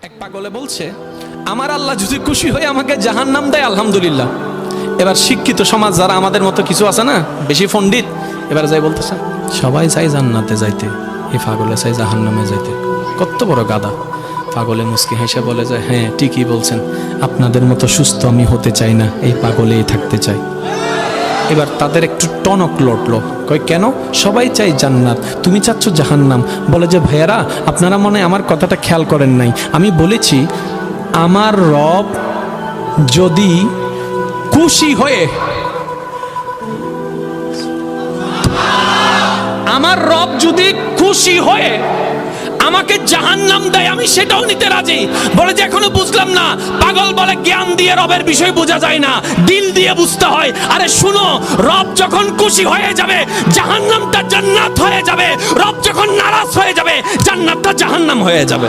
এক পাগলে বলছে, আমার আল্লাহ যদি খুশি হয়ে আমাকে জাহান্নাম দেয় আলহামদুলিল্লাহ। এবার শিক্ষিত সমাজ যারা আমাদের মতো কিছু আছে না, বেশি পণ্ডিত, এবার যাই বলতেছে সবাই চাই জান্নাতে যাইতে, এই পাগলে চাই জাহান্নামে যাইতে। কত বড় গাদা। পাগলে মুস্কি হেসে বলে যায়, হ্যাঁ ঠিকই বলছেন, আপনাদের মতো সুস্থ আমি হতে চাই না, এই পাগলেই থাকতে চাই। এবার তাদের একটু টনক লড়লো, কয় কেন? সবাই চাই জান্নাত, তুমি চাচ্ছ জাহান্নাম। বলে যে ভাইয়ারা, আপনারা মনে হয় আমার কথাটা খেয়াল করেন নাই। আমি বলেছি আমার রব যদি খুশি হয়ে, আমার রব যদি খুশি হয়ে আমাকে জাহান্নাম দেয়, আমি সেটাও নিতে রাজি। বলে যে এখনো বুঝলাম না। পাগল বলে জ্ঞান দিয়ে রবের বিষয় বোঝা যায় না, দিল দিয়ে বুঝতে হয়। আরে শুনো, রব যখন খুশি হয়ে যাবে জাহান্নামটা জান্নাত হয়ে যাবে, রব যখন নারাজ হয়ে যাবে জান্নাতটা জাহান্নাম হয়ে যাবে।